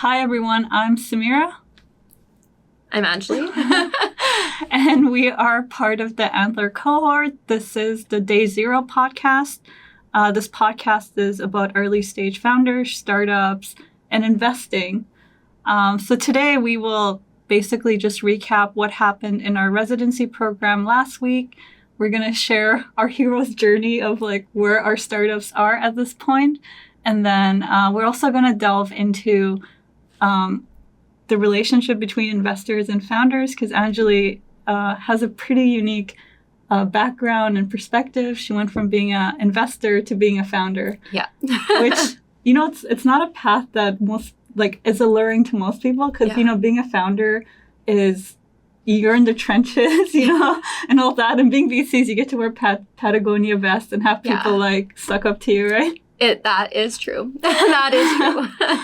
Hi, everyone. I'm Samira. I'm Angeli. And we are part of the Antler cohort. This is the Day Zero podcast. This podcast is about early stage founders, startups, and investing. So today we will basically just recap what happened in our residency program last week. We're going to share our hero's journey of where our startups are at this point. And then we're also going to delve into the relationship between investors and founders, because Angeli has a pretty unique background and perspective. She went from being an investor to being a founder. Yeah. Which, it's not a path that is alluring to most people, because, being a founder is you're in the trenches, and all that. And being VCs, you get to wear Patagonia vests and have people suck up to you, right? That is true. That is true.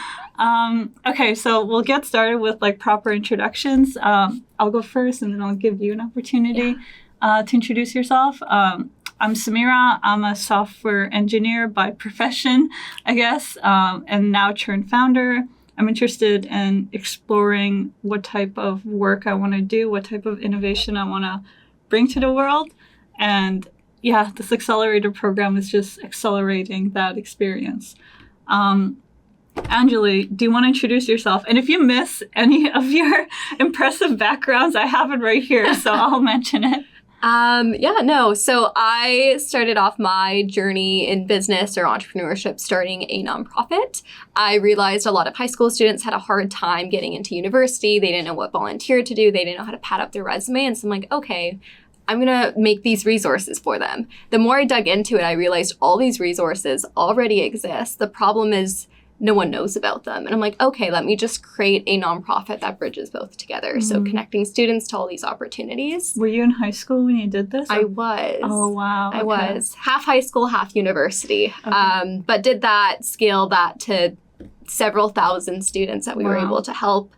Okay, so we'll get started with proper introductions. I'll go first, and then I'll give you an opportunity to introduce yourself. I'm Samira. I'm a software engineer by profession, I guess, and now turned founder. I'm interested in exploring what type of work I want to do, what type of innovation I want to bring to the world. And this accelerator program is just accelerating that experience. Angeli, do you want to introduce yourself? And if you miss any of your impressive backgrounds, I have it right here, so I'll mention it. So I started off my journey in business or entrepreneurship starting a nonprofit. I realized a lot of high school students had a hard time getting into university. They didn't know what volunteer to do. They didn't know how to pad up their resume. And so I'm like, okay, I'm going to make these resources for them. The more I dug into it, I realized all these resources already exist. The problem is no one knows about them. And I'm like, okay, let me just create a nonprofit that bridges both together. Mm-hmm. So connecting students to all these opportunities. Were you in high school when you did this? I was. Oh, wow. I was. Half high school, half university. Okay. But did that, scale that to several thousand students that we were able to help.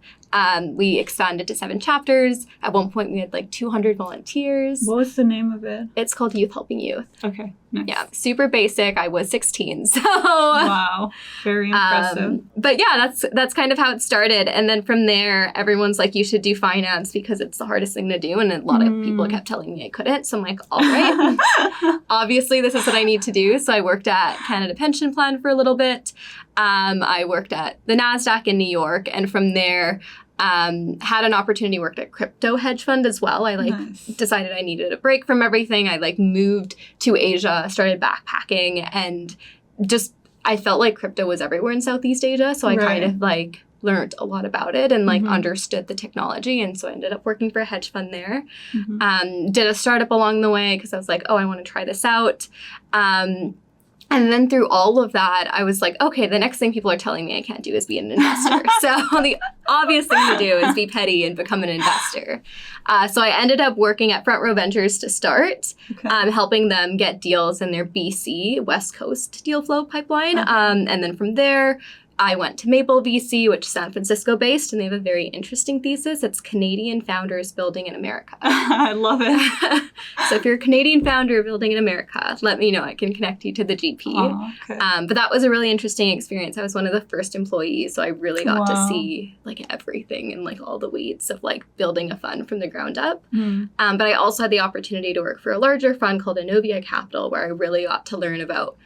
We expanded to 7 chapters. At one point, we had 200 volunteers. What was the name of it? It's called Youth Helping Youth. Okay, nice. Yeah, super basic. I was 16, so... Wow, very impressive. But that's kind of how it started. And then from there, everyone's like, you should do finance because it's the hardest thing to do. And a lot of people kept telling me I couldn't. So I'm like, all right, obviously this is what I need to do. So I worked at Canada Pension Plan for a little bit. I worked at the NASDAQ in New York. And from there... had an opportunity, worked at crypto hedge fund as well. I decided I needed a break from everything. I moved to Asia, started backpacking, and just I felt like crypto was everywhere in Southeast Asia. So I kind of learned a lot about it and understood the technology. And so I ended up working for a hedge fund there. Mm-hmm. Did a startup along the way because I was like, oh, I want to try this out. And then through all of that, I was like, okay, the next thing people are telling me I can't do is be an investor. So the obvious thing to do is be petty and become an investor. So I ended up working at Front Row Ventures to start, helping them get deals in their BC West Coast deal flow pipeline. And then from there, I went to Maple VC, which is San Francisco based, and they have a very interesting thesis. It's Canadian founders building in America. I love it. So if you're a Canadian founder building in America, let me know. I can connect you to the GP. Oh, okay. But that was a really interesting experience. I was one of the first employees, so I really got to see everything and all the weeds of building a fund from the ground up. But I also had the opportunity to work for a larger fund called Innovia Capital, where I really got to learn about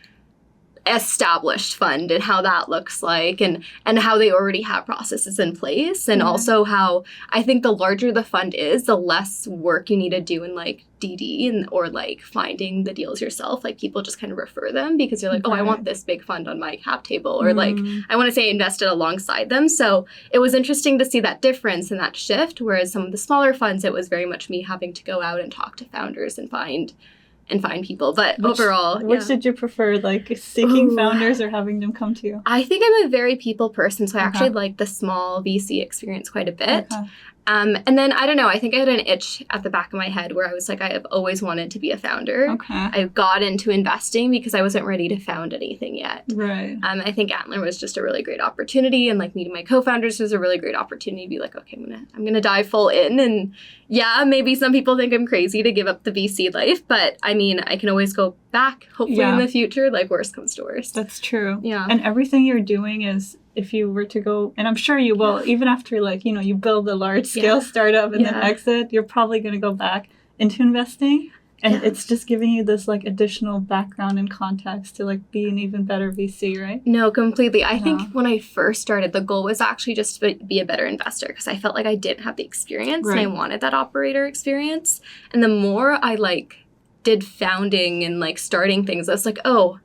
established fund and how that looks like and how they already have processes in place, and also how I think the larger the fund is, the less work you need to do in DD or finding the deals yourself. People just kind of refer them because you're oh, I want this big fund on my cap table, or I want to say invested alongside them. So it was interesting to see that difference and that shift, whereas some of the smaller funds, it was very much me having to go out and talk to founders and find people. But overall, which did you prefer, seeking founders or having them come to you? I think I'm a very people person, so I actually like the small VC experience quite a bit. And then, I don't know, I think I had an itch at the back of my head where I was like, I have always wanted to be a founder. Okay. I got into investing because I wasn't ready to found anything yet. Right. I think Antler was just a really great opportunity, and meeting my co-founders was a really great opportunity to be like, okay, I'm gonna dive full in. And maybe some people think I'm crazy to give up the VC life, but I can always go back, hopefully in the future, worst comes to worst. That's true. Yeah. And everything you're doing is if you were to go, and I'm sure you will, even after like, you build a large scale startup and then exit, you're probably going to go back into investing. And it's just giving you this like additional background and context to like be an even better VC, right? No, completely. I think when I first started, the goal was actually just to be a better investor because I felt like I didn't have the experience and I wanted that operator experience. And the more I like did founding and like starting things, I was like, oh,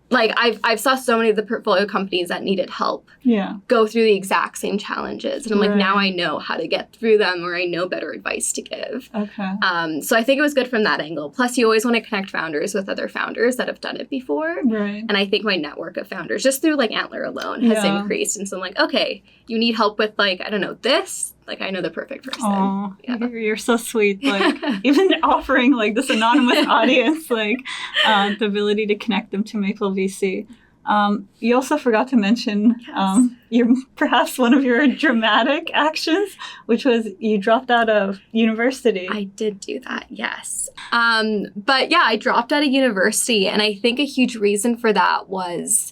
like I've saw so many of the portfolio companies that needed help go through the exact same challenges. And I'm like, now I know how to get through them, or I know better advice to give. Okay. So I think it was good from that angle. Plus, you always want to connect founders with other founders that have done it before. Right. And I think my network of founders, just through like Antler alone, has increased. And so I'm like, okay, you need help with like, I don't know, this. Like, I know the perfect person. Oh, you're so sweet. Like, even offering like this anonymous audience, like the ability to connect them to Maple VC. You also forgot to mention perhaps one of your dramatic actions, which was you dropped out of university. I did do that, yes. But yeah, I dropped out of university. And I think a huge reason for that was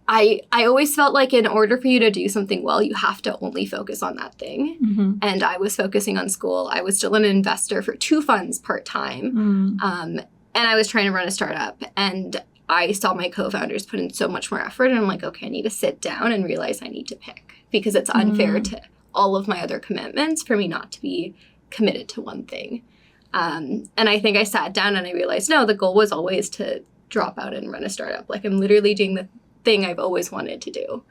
I always felt like in order for you to do something well, you have to only focus on that thing. Mm-hmm. And I was focusing on school. I was still an investor for 2 funds part-time. And I was trying to run a startup. And I saw my co-founders put in so much more effort. And I'm like, okay, I need to sit down and realize I need to pick. Because it's unfair to all of my other commitments for me not to be committed to one thing. And I think I sat down and I realized, no, the goal was always to drop out and run a startup. Like, I'm literally doing the thing I've always wanted to do.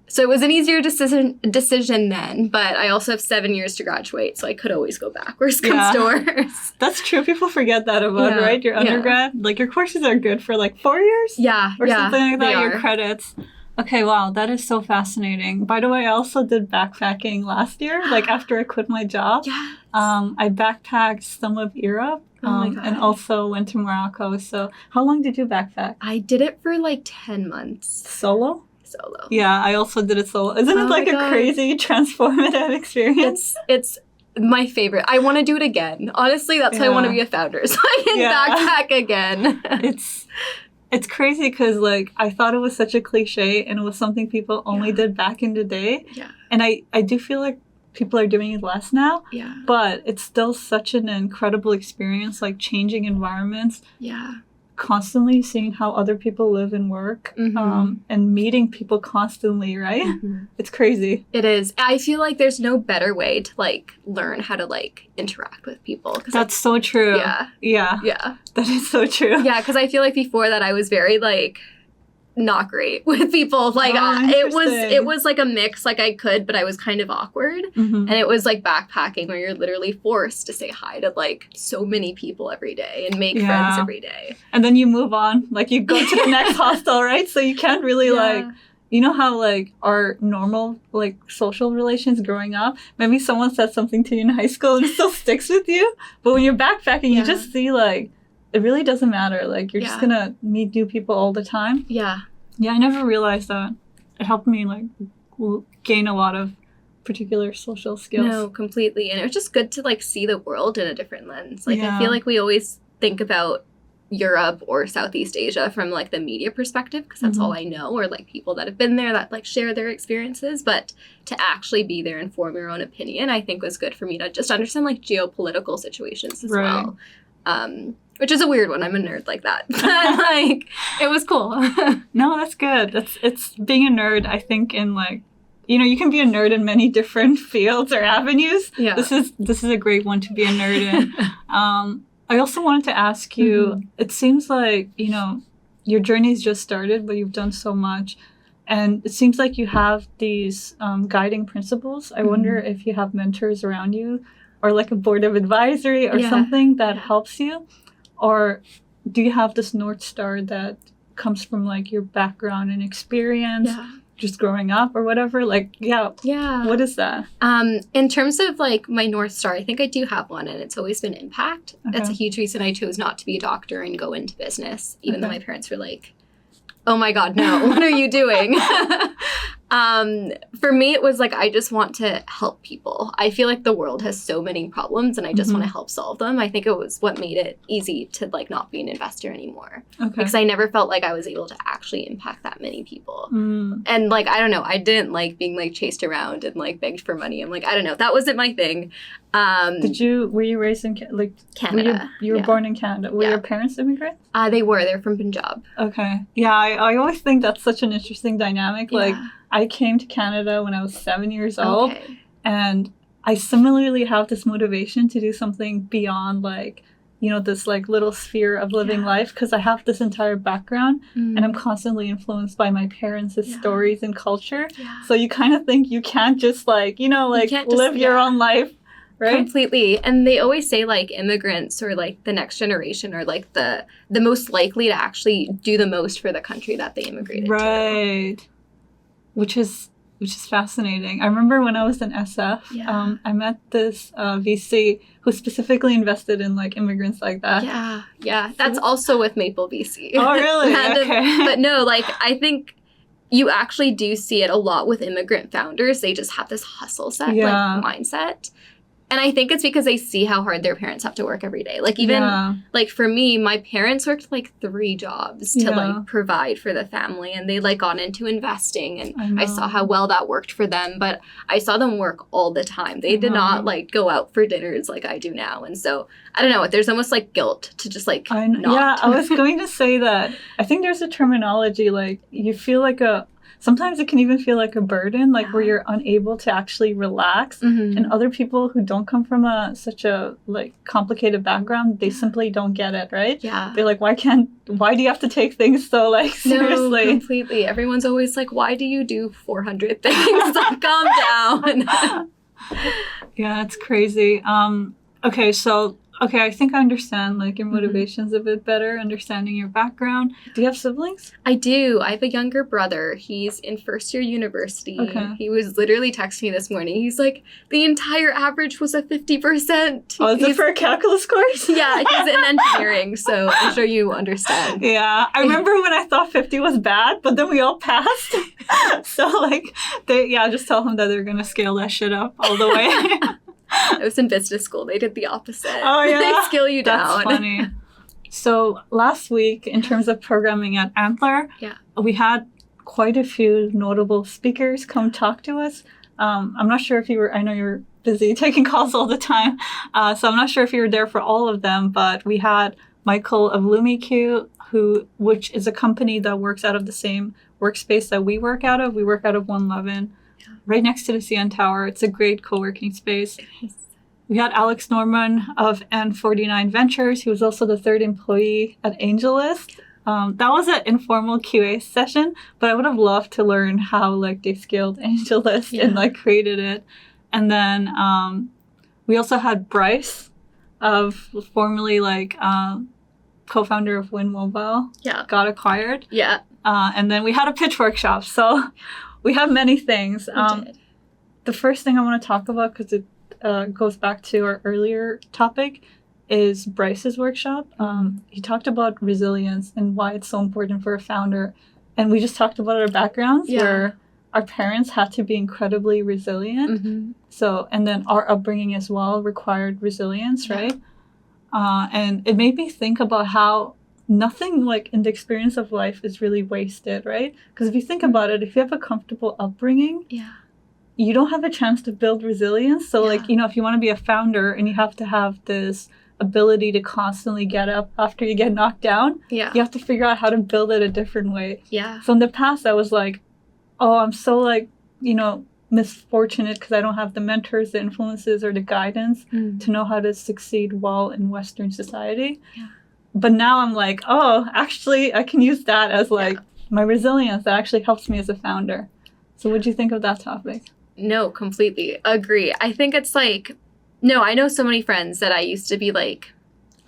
So it was an easier decision then, but I also have 7 years to graduate, so I could always go back. Worst comes to worst. That's true. People forget that about, right? Your undergrad, like your courses are good for like 4 years? Yeah. Or something like that, your credits. Okay, wow, that is so fascinating. By the way, I also did backpacking last year, like after I quit my job. Yes. I backpacked some of Europe. And also went to Morocco. So how long did you backpack? I did it for like 10 months. Solo? Solo. Yeah, I also did it solo. Isn't it like a crazy transformative experience? It's my favorite. I want to do it again. Honestly, that's why I want to be a founder. So I can backpack again. It's crazy because like I thought it was such a cliche and it was something people only did back in the day. Yeah. And I do feel like people are doing it less now. Yeah. But it's still such an incredible experience, like changing environments. Yeah. Constantly seeing how other people live and work, and meeting people constantly, right? Mm-hmm. It's crazy. It is. I feel like there's no better way to like learn how to like interact with people. That's so true. Yeah. That is so true. Yeah, because I feel like before that I was very like not great with people. Like it was like a mix. Like I could, but I was kind of awkward. Mm-hmm. And it was like backpacking where you're literally forced to say hi to like so many people every day and make friends every day. And then you move on. Like you go to the next hostel, right? So you can't really like, you know how like our normal like social relations growing up, maybe someone said something to you in high school and it still sticks with you. But when you're backpacking, you just see like, it really doesn't matter. Like, you're just going to meet new people all the time. Yeah. Yeah, I never realized that. It helped me, like, gain a lot of particular social skills. No, completely. And it was just good to, like, see the world in a different lens. Like, I feel like we always think about Europe or Southeast Asia from, like, the media perspective, because that's all I know, or, like, people that have been there that, like, share their experiences. But to actually be there and form your own opinion, I think was good for me to just understand, like, geopolitical situations as well. Which is a weird one. I'm a nerd like that. But, like, it was cool. No, that's good. It's being a nerd, I think, in, like, you know, you can be a nerd in many different fields or avenues. Yeah. This is a great one to be a nerd in. I also wanted to ask you, it seems like, you know, your journey's just started, but you've done so much. And it seems like you have these guiding principles. I wonder if you have mentors around you or like a board of advisory or something that helps you. Or do you have this North Star that comes from like your background and experience, just growing up or whatever? Like, what is that? In terms of like my North Star, I think I do have one, and it's always been impact. Okay. That's a huge reason I chose not to be a doctor and go into business, even though my parents were like, oh my God, no, what are you doing? For me, it was like, I just want to help people. I feel like the world has so many problems and I just want to help solve them. I think it was what made it easy to like not be an investor anymore. Okay. Because I never felt like I was able to actually impact that many people. And like, I don't know, I didn't like being like chased around and like begged for money. I'm like, I don't know, that wasn't my thing. Were you raised in Canada? You were born in Canada. Were your parents immigrants? They're from Punjab. Okay. Yeah, I always think that's such an interesting dynamic. Like, I came to Canada when I was 7 years old, and I similarly have this motivation to do something beyond, like, you know, this, like, little sphere of living life, because I have this entire background, and I'm constantly influenced by my parents' stories and culture. So you kind of think you can't just, like, you know, like, live your own life, right? Completely. And they always say, like, immigrants or, like, the next generation are, like, the most likely to actually do the most for the country that they immigrated to. Right. Which is fascinating. I remember when I was in SF, I met this VC who specifically invested in like immigrants like that. Yeah. That's also with Maple VC. Oh, really? Okay. But no, like, I think you actually do see it a lot with immigrant founders. They just have this hustle set, like, mindset. And I think it's because they see how hard their parents have to work every day. Like, even, like, for me, my parents worked, like, 3 jobs to, like, provide for the family. And they, like, got into investing. And I saw how well that worked for them. But I saw them work all the time. They did not, like, go out for dinners like I do now. And so, I don't know, there's almost, like, guilt to just, like, not. Yeah, I was going to say that. I think there's a terminology, like, you feel like sometimes it can even feel like a burden, like where you're unable to actually relax. And other people who don't come from such a like complicated background, they simply don't get it, right? Yeah. They're like, why do you have to take things so like seriously? No, completely. Everyone's always like, why do you do 400 things? Like, calm down. Yeah, it's crazy. Okay, I think I understand, like, your motivations a bit better, understanding your background. Do you have siblings? I do. I have a younger brother. He's in first year university. Okay. He was literally texting me this morning. He's like, the entire average was a 50%. Oh, is it for a calculus course? Yeah, he's in engineering, so I'm sure you understand. Yeah, I remember when I thought 50 was bad, but then we all passed. So, like, just tell him that they're going to scale that shit up all the way. I was in business school. They did the opposite. Oh, yeah? They scale you down. That's funny. So last week, in terms of programming at Antler, we had quite a few notable speakers come talk to us. I'm not sure if I know you're busy taking calls all the time, so I'm not sure if you were there for all of them, but we had Michael of LumiQ, which is a company that works out of the same workspace that we work out of. We work out of 111. Right next to the CN Tower. It's a great co-working space. We had Alex Norman of N49 Ventures, who was also the 3rd employee at AngelList. That was an informal QA session, but I would have loved to learn how like they scaled AngelList and like created it. And then we also had Bryce, formerly like co-founder of Win Mobile. Yeah, got acquired. Yeah, and then we had a pitch workshop. So. We have many things. The first thing I want to talk about, because it goes back to our earlier topic, is Bryce's workshop. He talked about resilience and why it's so important for a founder. And we just talked about our backgrounds where our parents had to be incredibly resilient. So, and then our upbringing as well required resilience, right? And it made me think about how nothing like in the experience of life is really wasted, right? Because if you think about it, if you have a comfortable upbringing, you don't have a chance to build resilience. So like, you know, if you want to be a founder and you have to have this ability to constantly get up after you get knocked down, you have to figure out how to build it a different way. So in the past, I was like, oh, I'm so like, you know, misfortunate because I don't have the mentors, the influences, or the guidance to know how to succeed well in Western society. But now I'm like, oh, actually, I can use that as like my resilience. That actually helps me as a founder. So what do you think of that topic? No, completely agree. I think it's like, no, I know so many friends that I used to be like,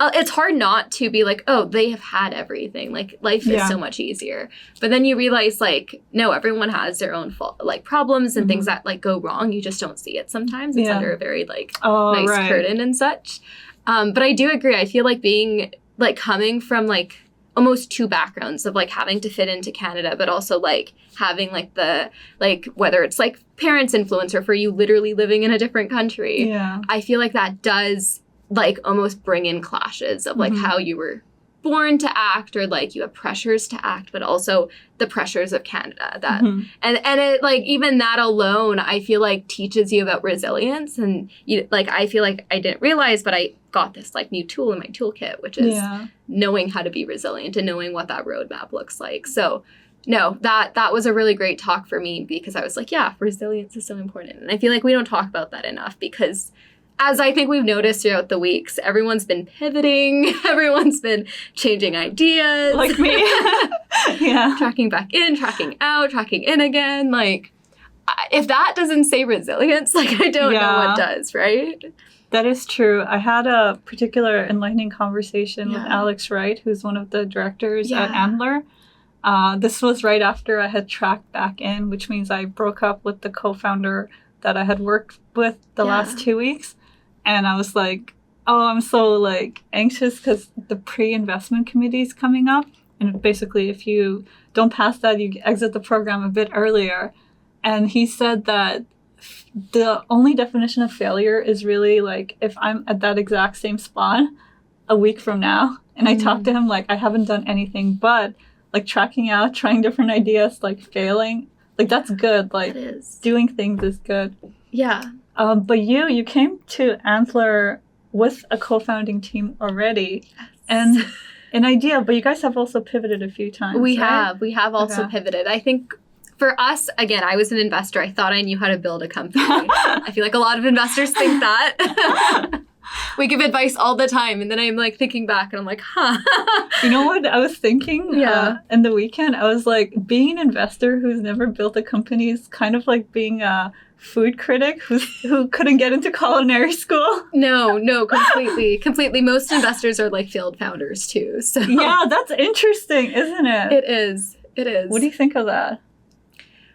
it's hard not to be like, oh, they have had everything. Like, life is so much easier. But then you realize, like, no, everyone has their own like problems and things that like go wrong. You just don't see it sometimes. It's under a very like nice curtain and such. But I do agree. I feel like being like coming from like almost two backgrounds of like having to fit into Canada, but also like having like the, like whether it's like parents' influence or for you literally living in a different country. Yeah. I feel like that does like almost bring in clashes of like how you were born to act, or like you have pressures to act, but also the pressures of Canada that and it like even that alone I feel like teaches you about resilience. And you like I feel like I didn't realize, but I got this like new tool in my toolkit, which is knowing how to be resilient and knowing what that roadmap looks like. So no, that was a really great talk for me, because I was like, yeah, resilience is so important. And I feel like we don't talk about that enough, because as I think we've noticed throughout the weeks, everyone's been pivoting, everyone's been changing ideas. Like me. Yeah. Tracking back in, tracking out, tracking in again. Like, if that doesn't say resilience, like, I don't know what does, right? That is true. I had a particular enlightening conversation with Alex Wright, who's one of the directors at Antler. This was right after I had tracked back in, which means I broke up with the co-founder that I had worked with the last 2 weeks. And I was like, oh, I'm so like anxious because the pre-investment committee is coming up. And basically, if you don't pass that, you exit the program a bit earlier. And he said that the only definition of failure is really like if I'm at that exact same spot a week from now. And I talked to him like I haven't done anything but like tracking out, trying different ideas, like failing. Like that's good. Like doing things is good. Yeah. But you came to Antler with a co-founding team already and an idea, but you guys have also pivoted a few times. We have also pivoted. I think for us, again, I was an investor. I thought I knew how to build a company. I feel like a lot of investors think that. We give advice all the time, and then I'm like thinking back and I'm like, You know what I was thinking in the weekend? I was like, being an investor who's never built a company is kind of like being a food critic who couldn't get into culinary school. No, completely. Most investors are like failed founders too. So yeah, that's interesting, isn't it? It is. What do you think of that?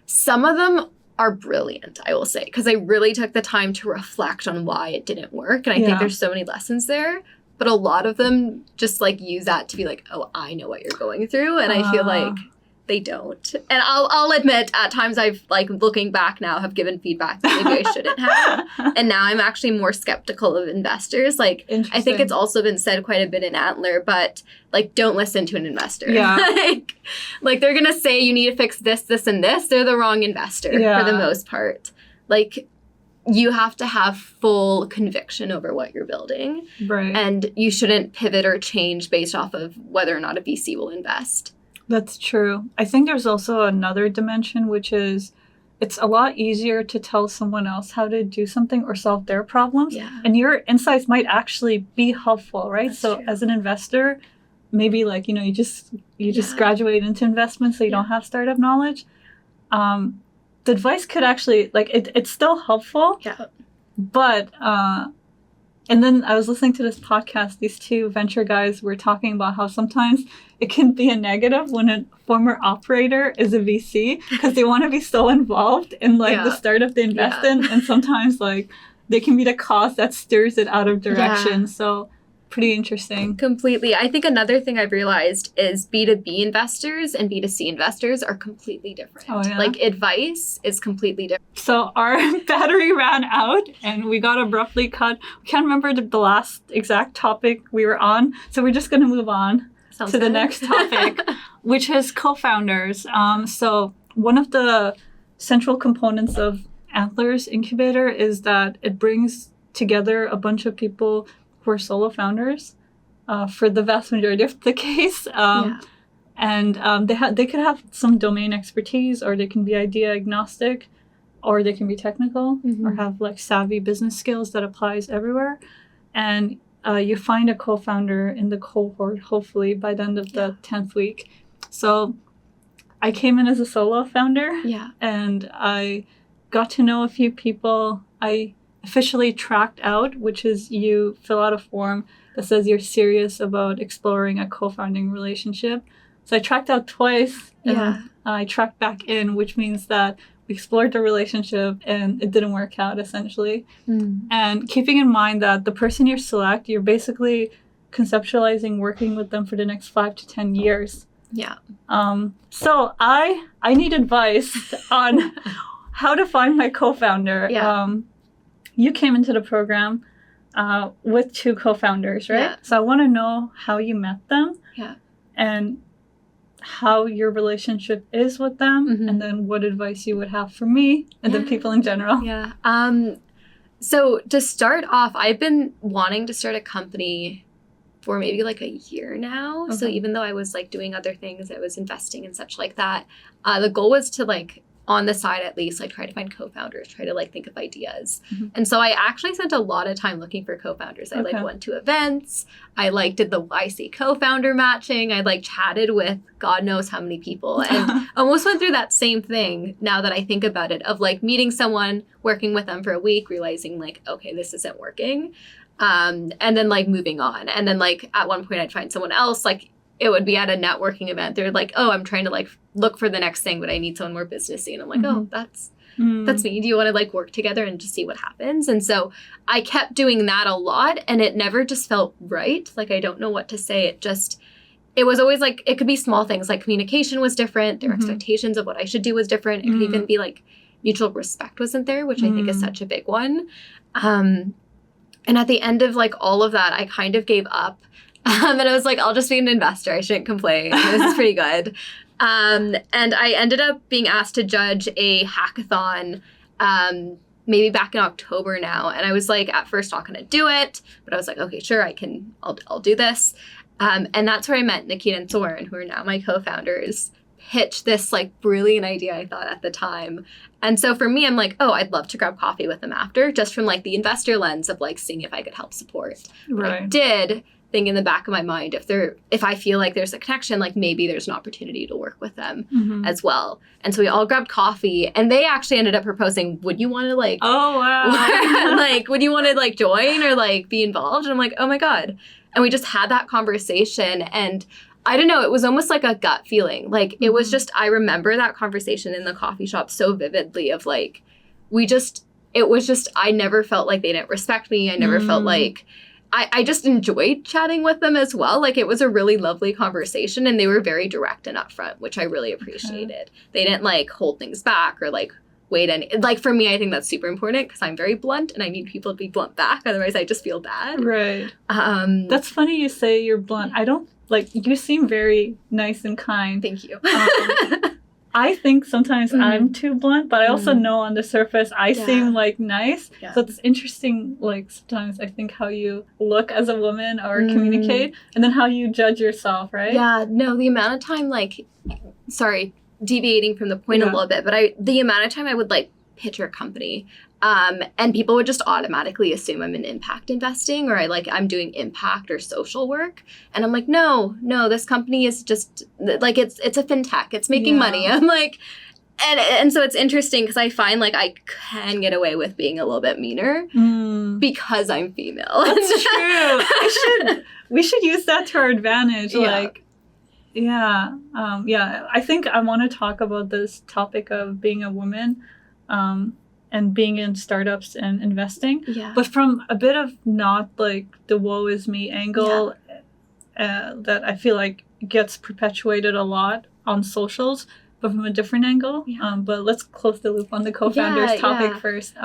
Some of them are brilliant, I will say, because I really took the time to reflect on why it didn't work. And I think there's so many lessons there. But a lot of them just like use that to be like, oh, I know what you're going through. And I feel like they don't. And I'll admit, at times I've, like, looking back now, have given feedback that maybe I shouldn't have. And now I'm actually more skeptical of investors. Like, I think it's also been said quite a bit in Antler, but, like, don't listen to an investor. Yeah. like, they're going to say you need to fix this, this, and this. They're the wrong investor for the most part. Like, you have to have full conviction over what you're building. Right. And you shouldn't pivot or change based off of whether or not a VC will invest. That's true. I think there's also another dimension, which is it's a lot easier to tell someone else how to do something or solve their problems. Yeah. And your insights might actually be helpful, right? That's so true. As an investor, maybe like, you just graduate into investment, so you don't have startup knowledge. The advice could actually, like, it's still helpful. Yeah. But, and then I was listening to this podcast. These two venture guys were talking about how sometimes it can be a negative when a former operator is a VC because they want to be so involved in like the startup they invest in. And sometimes like they can be the cause that steers it out of direction. Yeah. So pretty interesting. Completely. I think another thing I've realized is B2B investors and B2C investors are completely different. Oh, yeah? Like advice is completely different. So our battery ran out and we got abruptly cut. We can't remember the last exact topic we were on. So we're just going to move on to the next topic, which is co-founders. So one of the central components of Antler's incubator is that it brings together a bunch of people who are solo founders for the vast majority of the case. And they could have some domain expertise, or they can be idea agnostic, or they can be technical, or have like savvy business skills that applies everywhere. And you find a co-founder in the cohort, hopefully, by the end of the 10th week. So I came in as a solo founder, and I got to know a few people. I officially tracked out, which is you fill out a form that says you're serious about exploring a co-founding relationship. So I tracked out twice, and I tracked back in, which means that we explored the relationship and it didn't work out, essentially. And keeping in mind that the person you select, you're basically conceptualizing working with them for the next 5 to 10 years. Yeah. So I need advice on how to find my co-founder. Yeah. You came into the program with 2 co-founders, right? Yeah. So I want to know how you met them. Yeah. And how your relationship is with them, and then what advice you would have for me and the people in general. Yeah. So to start off, I've been wanting to start a company for maybe like a year now. Okay. So even though I was like doing other things, I was investing and such like that. The goal was to like, on the side at least, like try to find co-founders, try to like think of ideas. And so I actually spent a lot of time looking for co-founders. I like went to events. I like did the YC co-founder matching. I like chatted with God knows how many people, and almost went through that same thing now that I think about it, of like meeting someone, working with them for a week, realizing like, okay, this isn't working. And then like moving on. And then like at one point I'd find someone else, like it would be at a networking event. They're like, oh, I'm trying to like look for the next thing, but I need someone more businessy. And I'm like, oh, that's me. Do you want to like work together and just see what happens? And so I kept doing that a lot, and it never just felt right. Like, I don't know what to say. It was always like, it could be small things, like communication was different. Their expectations of what I should do was different. It could even be like mutual respect wasn't there, which I think is such a big one. And at the end of like all of that, I kind of gave up. And I was like, I'll just be an investor. I shouldn't complain. This is pretty good. And I ended up being asked to judge a hackathon maybe back in October now. And I was like, at first not going to do it. But I was like, okay, sure, I'll do this. And that's where I met Nikita and Soren, who are now my co-founders, pitched this like brilliant idea, I thought, at the time. And so for me, I'm like, oh, I'd love to grab coffee with them after, just from like the investor lens of like seeing if I could help support. Right. I did think in the back of my mind, if I feel like there's a connection, like maybe there's an opportunity to work with them as well. And so we all grabbed coffee, and they actually ended up proposing, would you want to like, oh wow, like, would you want to like join or like be involved? And I'm like, oh my God. And we just had that conversation, and I don't know, it was almost like a gut feeling. Like it was just, I remember that conversation in the coffee shop so vividly of like, I never felt like they didn't respect me. I never felt like, I just enjoyed chatting with them as well. Like it was a really lovely conversation, and they were very direct and upfront, which I really appreciated. They didn't like hold things back or like wait any, like for me, I think that's super important because I'm very blunt and I need people to be blunt back. Otherwise I just feel bad. Right. That's funny you say you're blunt. I don't like, you seem very nice and kind. Thank you. I think sometimes I'm too blunt, but I also know on the surface I seem like nice. Yeah. So it's interesting, like sometimes I think how you look as a woman or communicate, and then how you judge yourself, right? Yeah, no, the amount of time, like, sorry, deviating from the point a little bit, but the amount of time I would like pitch a company, and people would just automatically assume I'm in impact investing, or I'm doing impact or social work. And I'm like, no, this company is just like, it's a fintech. It's making money. I'm like, and so it's interesting because I find like I can get away with being a little bit meaner because I'm female. That's true. We should use that to our advantage. Yeah. I think I want to talk about this topic of being a woman, and being in startups and investing, but from a bit of not like the woe is me angle that I feel like gets perpetuated a lot on socials, but from a different angle. But let's close the loop on the co-founders topic first.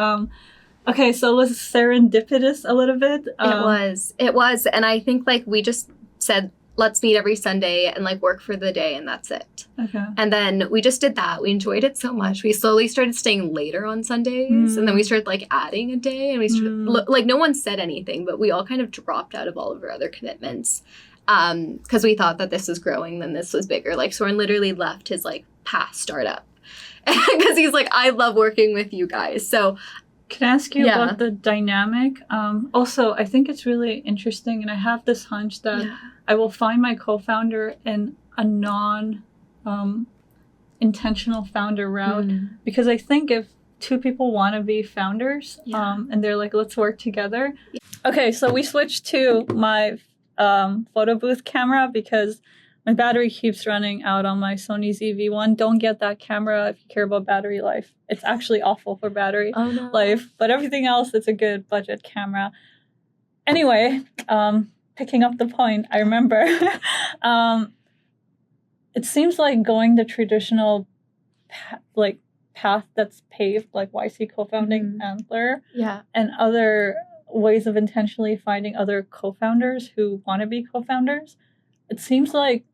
Okay, so let's serendipitous a little bit. It was. And I think like we just said, let's meet every Sunday and like work for the day, and that's it. Okay. And then we just did that. We enjoyed it so much. We slowly started staying later on Sundays, and then we started like adding a day, and we started, like no one said anything, but we all kind of dropped out of all of our other commitments because we thought that this was growing, then this was bigger. Like Soren literally left his like past startup because he's like, I love working with you guys. So can I ask you about the dynamic? Also, I think it's really interesting, and I have this hunch that I will find my co-founder in a non-intentional founder route, because I think if two people want to be founders and they're like, let's work together. Okay, so we switched to my photo booth camera because my battery keeps running out on my Sony ZV-1. Don't get that camera if you care about battery life. It's actually awful for battery life, but everything else, it's a good budget camera. Anyway, picking up the point, I remember it seems like going the traditional path that's paved, like YC co-founding Antler, and other ways of intentionally finding other co-founders who want to be co-founders. It seems like,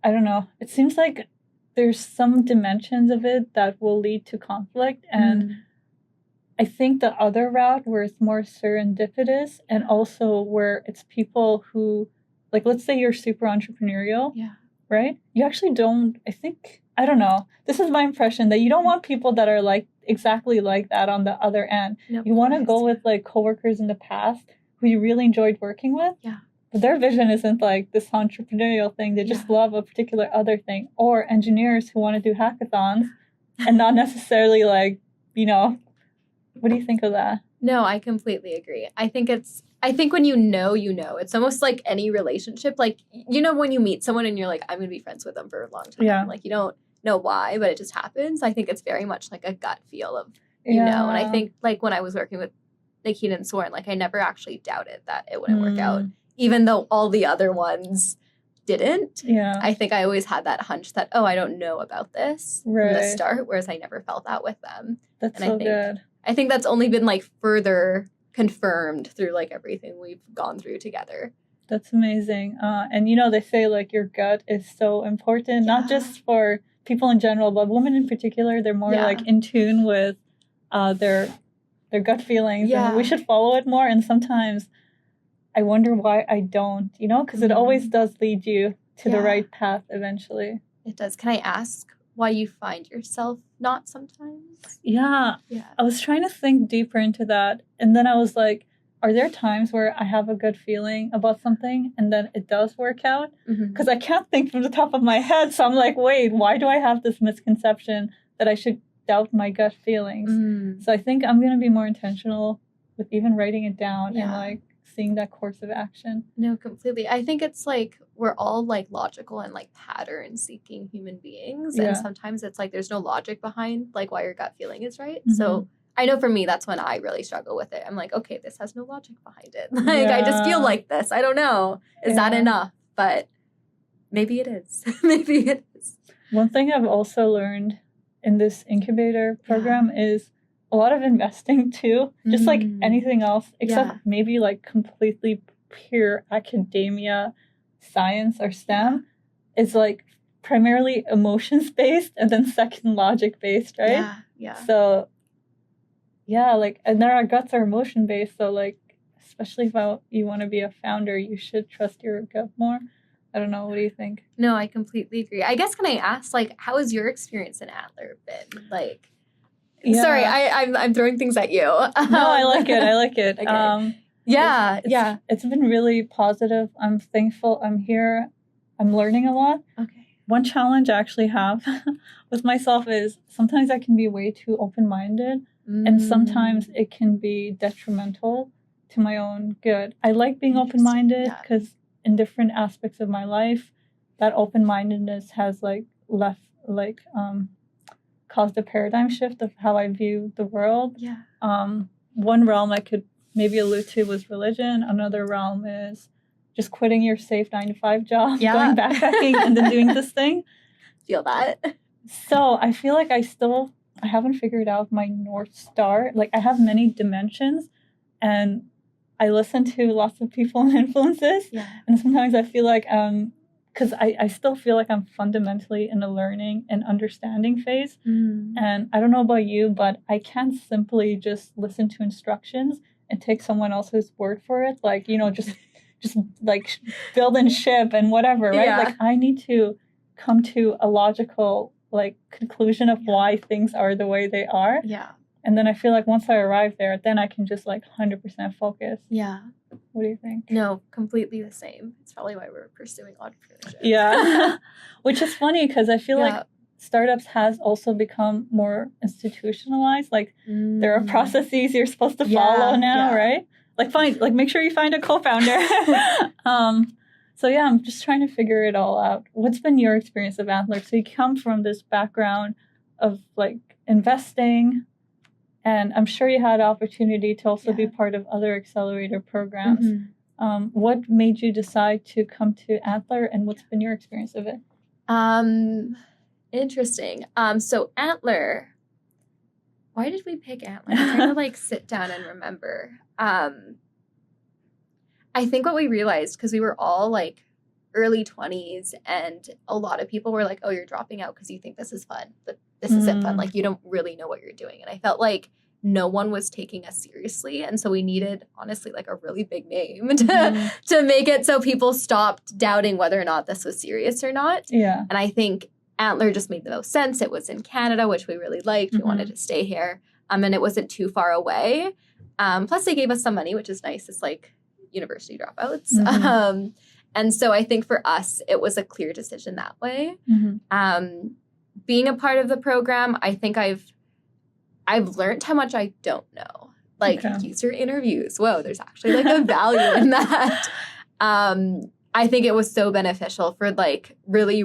I don't know, it seems like there's some dimensions of it that will lead to conflict, and I think the other route where it's more serendipitous, and also where it's people who, like, let's say you're super entrepreneurial, right? You actually don't, I don't know, this is my impression, that you don't want people that are like exactly like that on the other end. You want to go with like coworkers in the past who you really enjoyed working with. But their vision isn't like this entrepreneurial thing. They just love a particular other thing. Or engineers who want to do hackathons and not necessarily like, you know, what do you think of that? No, I completely agree. I think when you know, it's almost like any relationship. Like, you know, when you meet someone and you're like, I'm going to be friends with them for a long time. Like, you don't know why, but it just happens. I think it's very much like a gut feel of, you know. And I think like when I was working with Nikita and Soren, like I never actually doubted that it wouldn't work out. Even though all the other ones didn't. I think I always had that hunch that, I don't know about this from the start, whereas I never felt that with them. That's so good. I think that's only been like further confirmed through like everything we've gone through together. That's amazing. And you know, they say like your gut is so important, not just for people in general, but women in particular. They're more like in tune with their gut feelings, and we should follow it more. And sometimes I wonder why I don't, you know, because it always does lead you to the right path eventually. It does. Can I ask why you find yourself not sometimes? Yeah. I was trying to think deeper into that. And then I was like, are there times where I have a good feeling about something and then it does work out? Because I can't think from the top of my head. So I'm like, wait, why do I have this misconception that I should doubt my gut feelings? So I think I'm going to be more intentional with even writing it down and like seeing that course of action. No, completely. I think it's like we're all like logical and like pattern seeking human beings. And sometimes it's like there's no logic behind like why your gut feeling is right. So I know for me, that's when I really struggle with it. I'm like, okay, this has no logic behind it. Like I just feel like this. I don't know. Is that enough? But maybe it is. Maybe it is. One thing I've also learned in this incubator program is a lot of investing too, just like anything else, except maybe like completely pure academia, science, or STEM, is like primarily emotions based and then second logic based, right? So, like, and then our guts are emotion based. So, like, especially if you want to be a founder, you should trust your gut more. I don't know. What do you think? No, I completely agree. I guess, can I ask, like, how has your experience in Antler been? Like, sorry, I'm throwing things at you. No, I like it. Okay. It's been really positive. I'm thankful I'm here. I'm learning a lot. Okay. One challenge I actually have with myself is sometimes I can be way too open-minded, and sometimes it can be detrimental to my own good. I like being open-minded because in different aspects of my life, that open-mindedness has caused a paradigm shift of how I view the world. One realm I could maybe allude to was religion. Another realm is just quitting your safe 9-to-5 job, going backpacking, and then doing this thing. Feel that. So I feel like I haven't figured out my North Star. Like, I have many dimensions, and I listen to lots of people and influences. And sometimes I feel like because I still feel like I'm fundamentally in a learning and understanding phase. And I don't know about you, but I can't simply just listen to instructions and take someone else's word for it. Like, you know, just like build and ship and whatever, right? Like, I need to come to a logical like conclusion of why things are the way they are. And then I feel like once I arrive there, then I can just like 100% focus. What do you think? No, completely the same. It's probably why we're pursuing entrepreneurship. Which is funny because I feel like startups has also become more institutionalized. Like there are processes you're supposed to follow now, right? Like make sure you find a co-founder. So I'm just trying to figure it all out. What's been your experience of Antler? So you come from this background of like investing, and I'm sure you had opportunity to also be part of other accelerator programs. What made you decide to come to Antler, and what's been your experience of it? Interesting. So Antler, why did we pick Antler? I'm trying to like sit down and remember. I think what we realized, because we were all like early 20s, and a lot of people were like, oh, you're dropping out because you think this is fun, but this isn't fun. Like, you don't really know what you're doing. And I felt like no one was taking us seriously. And so we needed, honestly, like a really big name to make it so people stopped doubting whether or not this was serious or not. Yeah. And I think Antler just made the most sense. It was in Canada, which we really liked. We wanted to stay here. And it wasn't too far away. Plus, they gave us some money, which is nice. It's like university dropouts. And so I think for us, it was a clear decision that way. Being a part of the program, I think I've learned how much I don't know. Like, user interviews. Whoa, there's actually like a value in that. I think it was so beneficial for like really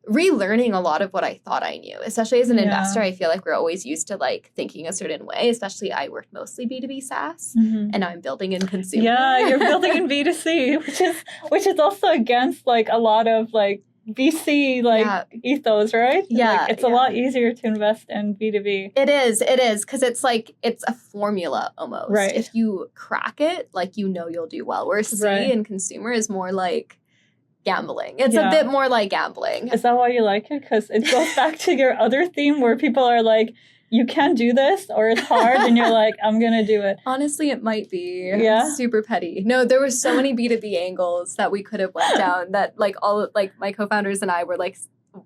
relearning a lot of what I thought I knew. Especially as an investor, I feel like we're always used to like thinking a certain way. Especially I worked mostly B2B SaaS, and now I'm building in consumer. Yeah, you're building in B2C, which is also against like a lot of like VC ethos, right? Yeah, like, it's a lot easier to invest in B2B. It is because it's like it's a formula almost. Right. If you crack it, like you'll do well. Whereas C in consumer is more like gambling. It's a bit more like gambling. Is that why you like it? Because it goes back to your other theme where people are like, you can't do this, or it's hard, and you're like, I'm gonna do it. Honestly, it might be super petty. No, there were so many B2B angles that we could have went down that like all like my co-founders and I were like,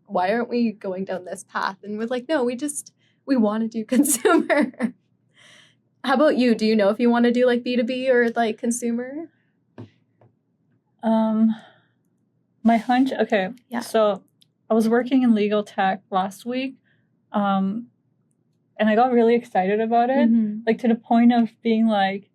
why aren't we going down this path? And we're like, no, we want to do consumer. How about you? Do you know if you want to do like B2B or like consumer? My hunch, okay. Yeah. So I was working in legal tech last week. And I got really excited about it, like to the point of being like,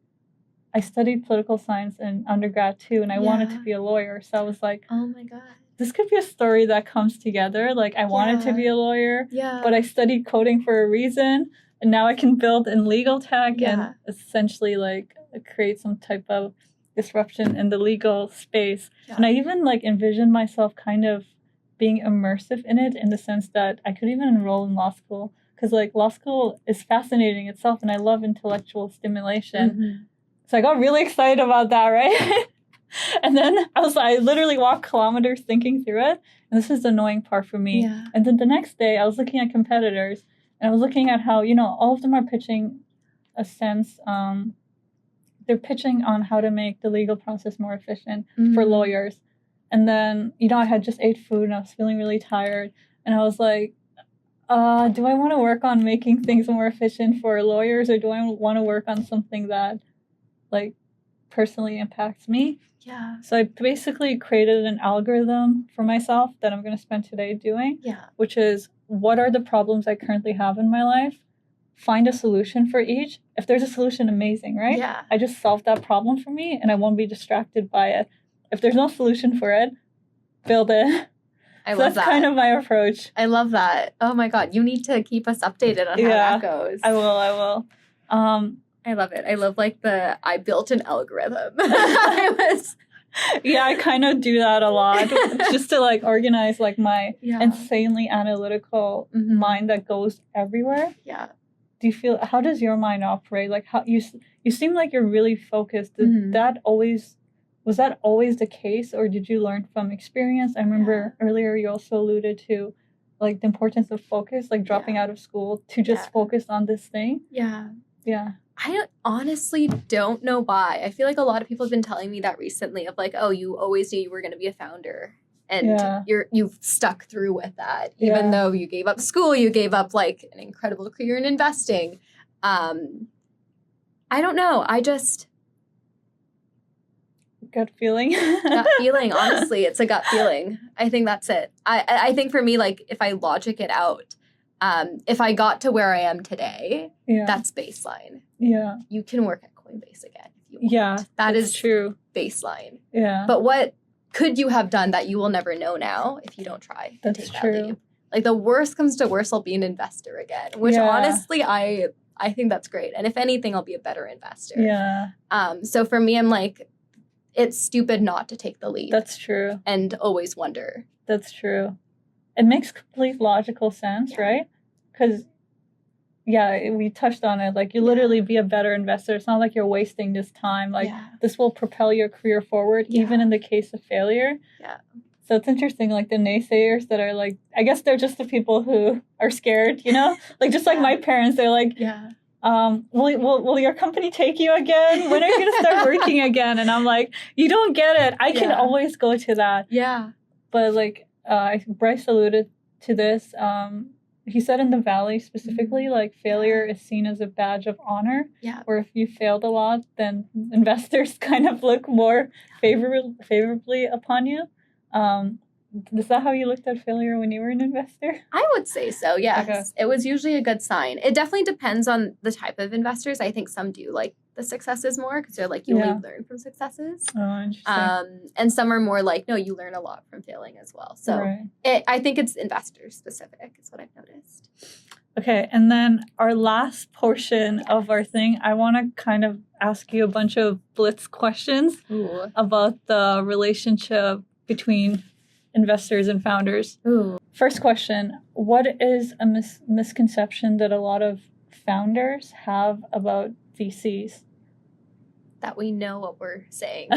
I studied political science in undergrad too, and I wanted to be a lawyer. So I was like, oh my God, this could be a story that comes together. Like I wanted to be a lawyer, but I studied coding for a reason. And now I can build in legal tech and essentially like create some type of disruption in the legal space. Yeah. And I even like envisioned myself kind of being immersive in it, in the sense that I could even enroll in law school. Because, like, law school is fascinating itself, and I love intellectual stimulation. So I got really excited about that, right? And then I literally walked kilometers thinking through it. And this is the annoying part for me. Yeah. And then the next day, I was looking at competitors, and I was looking at how, all of them are pitching a sense, they're pitching on how to make the legal process more efficient for lawyers. And then, I had just ate food, and I was feeling really tired. And I was like, do I want to work on making things more efficient for lawyers, or do I want to work on something that, like, personally impacts me? Yeah. So I basically created an algorithm for myself that I'm going to spend today doing, which is, what are the problems I currently have in my life? Find a solution for each. If there's a solution, amazing, right? Yeah. I just solved that problem for me, and I won't be distracted by it. If there's no solution for it, build it. I love that. That's kind of my approach. I love that. Oh my God. You need to keep us updated on how that goes. I will. I love it. I love like I built an algorithm. I kind of do that a lot just to like organize like my insanely analytical mind that goes everywhere. Yeah. How does your mind operate? Like how you seem like you're really focused. Was that always the case, or did you learn from experience? I remember earlier you also alluded to like the importance of focus, like dropping out of school to just focus on this thing. Yeah. Yeah. I honestly don't know why. I feel like a lot of people have been telling me that recently of like, oh, you always knew you were going to be a founder. And you've stuck through with that. Even though you gave up school, you gave up like an incredible career in investing. I don't know. I just... Gut feeling. Gut feeling, honestly. It's a gut feeling. I think that's it. I think for me, like, if I logic it out, if I got to where I am today, that's baseline. Yeah. You can work at Coinbase again if you want. Yeah, that is true. Baseline. Yeah. But what could you have done that you will never know now if you don't try to take that leap? Like, the worst comes to worst, I'll be an investor again, which honestly, I I think that's great. And if anything, I'll be a better investor. Yeah. So for me, I'm like, it's stupid not to take the leap. That's true. And always wonder. That's true. It makes complete logical sense, right? Because, yeah, we touched on it. Like, you literally be a better investor. It's not like you're wasting this time. Like, this will propel your career forward, even in the case of failure. Yeah. So it's interesting, like, the naysayers that are like, I guess they're just the people who are scared, you know? Like, just like my parents, they're like, will your company take you again? When are you going to start working again? And I'm like, you don't get it. I can always go to that. Yeah. But, like, Bryce alluded to this. He said in the Valley specifically, like, failure is seen as a badge of honor. Yeah. Where if you failed a lot, then investors kind of look more favorably upon you. Is that how you looked at failure when you were an investor? I would say so, yes. Okay. It was usually a good sign. It definitely depends on the type of investors. I think some do like the successes more because they're like, you only learn from successes. Oh, interesting. And some are more like, no, you learn a lot from failing as well. So I think it's investor specific is what I've noticed. Okay, and then our last portion of our thing, I want to kind of ask you a bunch of blitz questions about the relationship between investors and founders. Ooh. First question, what is a misconception that a lot of founders have about VCs? That we know what we're saying.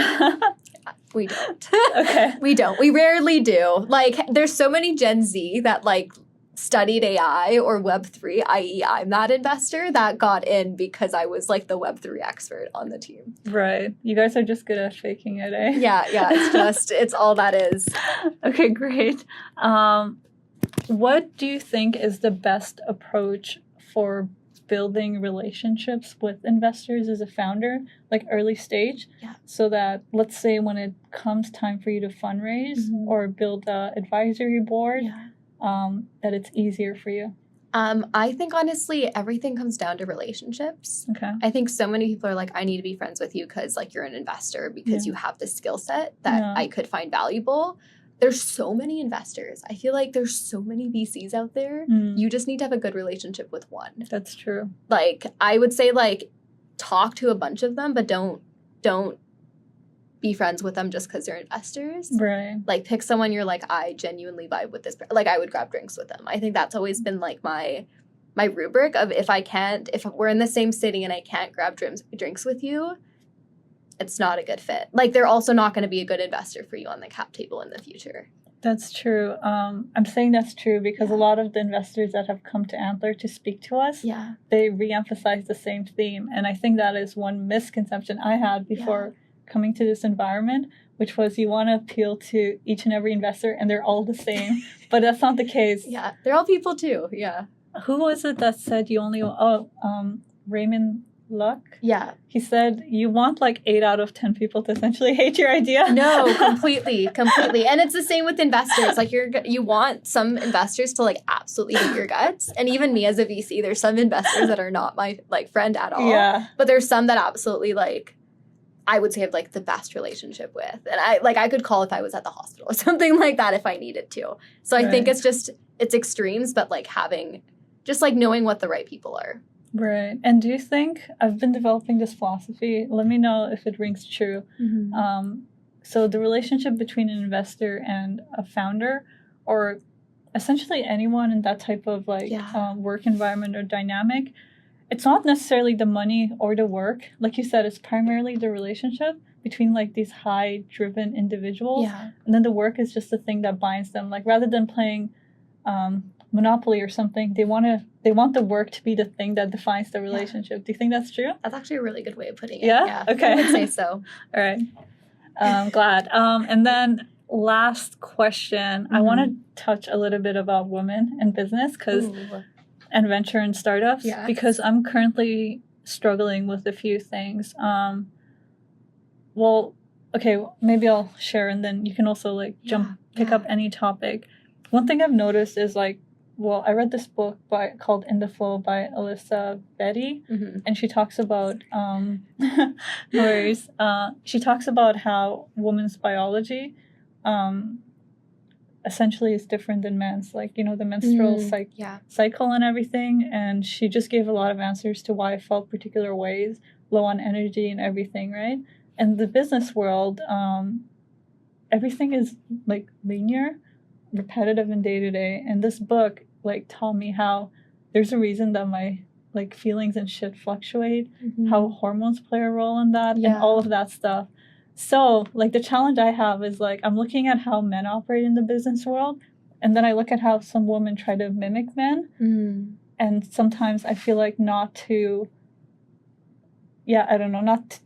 We don't. Okay. We don't. We rarely do. Like, there's so many Gen Z that, like, studied AI or Web3, i.e. I'm that investor that got in because I was like the Web3 expert on the team. Right. You guys are just good at faking it, eh? Yeah. It's all that is. Okay, great. What do you think is the best approach for building relationships with investors as a founder, like early stage, so that, let's say, when it comes time for you to fundraise or build an advisory board, that it's easier for you? I think, honestly, everything comes down to relationships. Okay. I think so many people are like, I need to be friends with you because, like, you're an investor, because you have this skill set that I could find valuable. There's so many investors. I feel like there's so many VCs out there. You just need to have a good relationship with one. That's true. Like, I would say, like, talk to a bunch of them, but don't be friends with them just because they're investors. Right. Like, pick someone you're like, I genuinely vibe with this. Like, I would grab drinks with them. I think that's always been, like, my rubric of if we're in the same city and I can't grab drinks with you, it's not a good fit. Like, they're also not going to be a good investor for you on the cap table in the future. That's true. I'm saying that's true because a lot of the investors that have come to Antler to speak to us, they reemphasize the same theme. And I think that is one misconception I had before coming to this environment, which was you want to appeal to each and every investor and they're all the same. But that's not the case. Yeah, they're all people too. Yeah. Who was it that said you only... Raymond Luck? Yeah. He said you want like 8 out of 10 people to essentially hate your idea. No, completely. And it's the same with investors. Like, you want some investors to like absolutely hate your guts. And even me as a VC, there's some investors that are not my like friend at all. Yeah. But there's some that absolutely like I would say have like the best relationship with. And I could call if I was at the hospital or something like that if I needed to. So I think it's extremes, but like having just like knowing what the right people are. Right. And do you think, I've been developing this philosophy, let me know if it rings true. So the relationship between an investor and a founder, or essentially anyone in that type of like work environment or dynamic, it's not necessarily the money or the work. Like you said, it's primarily the relationship between like these high driven individuals. And then the work is just the thing that binds them. Like, rather than playing Monopoly or something, they want the work to be the thing that defines the relationship. Do you think that's true? That's actually a really good way of putting it. Yeah? Okay. I would say so. All right. I'm glad. And then last question, I want to touch a little bit about women in business and venture and startups, because I'm currently struggling with a few things. Well, okay, maybe I'll share and then you can also like pick up any topic. One thing I've noticed is like, well, I read this book called In the Flow by Alyssa Betty, and she talks about she talks about how women's biology essentially is different than men's, like, you know, the menstrual cycle and everything. And she just gave a lot of answers to why I felt particular ways, low on energy and everything, right? And the business world, everything is like linear, repetitive and day to day. And this book like taught me how there's a reason that my like feelings and shit fluctuate, how hormones play a role in that, and all of that stuff. So like the challenge I have is like I'm looking at how men operate in the business world, and then I look at how some women try to mimic men, and sometimes I feel like not to the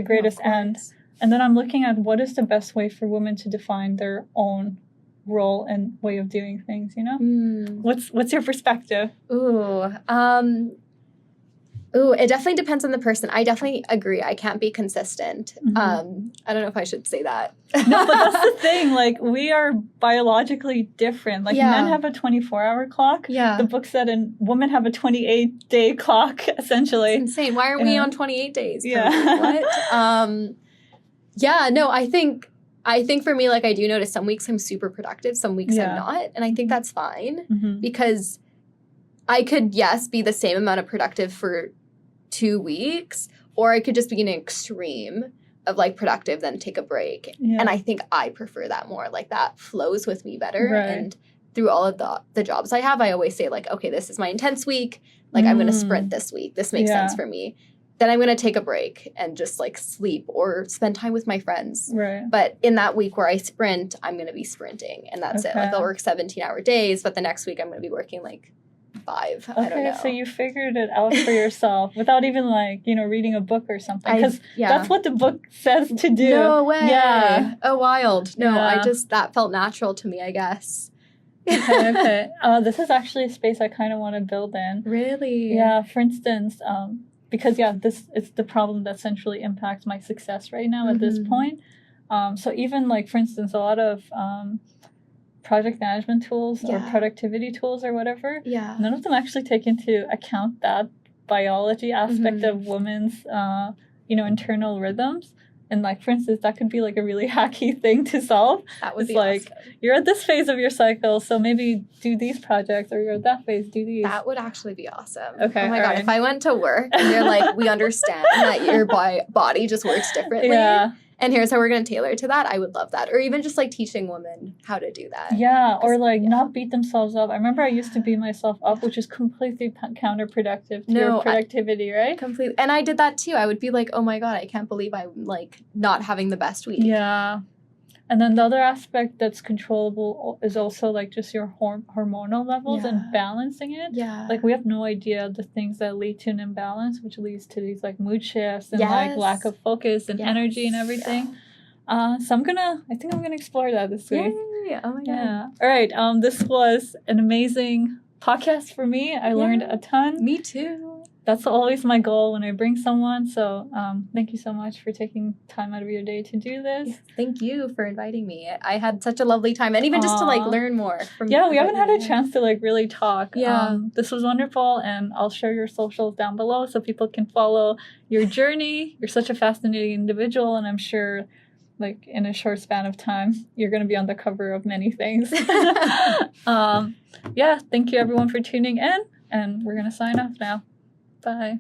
greatest end. And then I'm looking at what is the best way for women to define their own role and way of doing things, you know? What's your perspective? It definitely depends on the person. I definitely agree. I can't be consistent. I don't know if I should say that. No, but that's the thing. Like, we are biologically different. Like, men have a 24-hour clock. Yeah. The book said women have a 28-day clock, essentially. It's insane. Why aren't we on 28 days? Yeah. What? I think for me, like, I do notice some weeks I'm super productive, some weeks I'm not. And I think that's fine because I could, be the same amount of productive for 2 weeks, or I could just be an extreme of like productive, then take a break. Yeah. And I think I prefer that more. Like that flows with me better. Right. And through all of the jobs I have, I always say like, okay, this is my intense week. Like I'm going to sprint this week. This makes sense for me. Then I'm going to take a break and just like sleep or spend time with my friends. Right. But in that week where I sprint, I'm going to be sprinting and that's it. Like I'll work 17-hour days, but the next week I'm going to be working like 5. I don't know. So you figured it out for yourself without even like, you know, reading a book or something. Because that's what the book says to do. No way. Yeah. Oh, wild. No, that felt natural to me, I guess. Okay. This is actually a space I kind of want to build in. Really? Yeah. For instance, because this is the problem that centrally impacts my success right now at this point. So even like, for instance, a lot of project management tools or productivity tools or whatever, none of them actually take into account that biology aspect of women's, internal rhythms. And like, for instance, that could be like a really hacky thing to solve. That would be like, awesome. You're at this phase of your cycle, so maybe do these projects, or you're at that phase, do these. That would actually be awesome. Okay. Oh my God, if I went to work and they're like, we understand that your body just works differently. Yeah. And here's how we're going to tailor to that. I would love that. Or even just like teaching women how to do that. Yeah. Or like not beat themselves up. I remember I used to beat myself up, which is completely counterproductive to your productivity, right? Completely. And I did that too. I would be like, oh my God, I can't believe I'm like not having the best week. Yeah. And then the other aspect that's controllable is also like just your hormonal levels and balancing it. Yeah. Like we have no idea the things that lead to an imbalance, which leads to these like mood shifts and like lack of focus and energy and everything. Yeah. So I think I'm gonna explore that this week. Yeah. Oh my God. Yeah. All right. This was an amazing podcast for me. I learned a ton. Me too. That's always my goal when I bring someone. So thank you so much for taking time out of your day to do this. Yes, thank you for inviting me. I had such a lovely time. And even just to like learn more from we haven't had a chance to like really talk. Yeah. This was wonderful. And I'll share your socials down below so people can follow your journey. You're such a fascinating individual. And I'm sure like in a short span of time, you're going to be on the cover of many things. Thank you everyone for tuning in. And we're going to sign off now. Bye.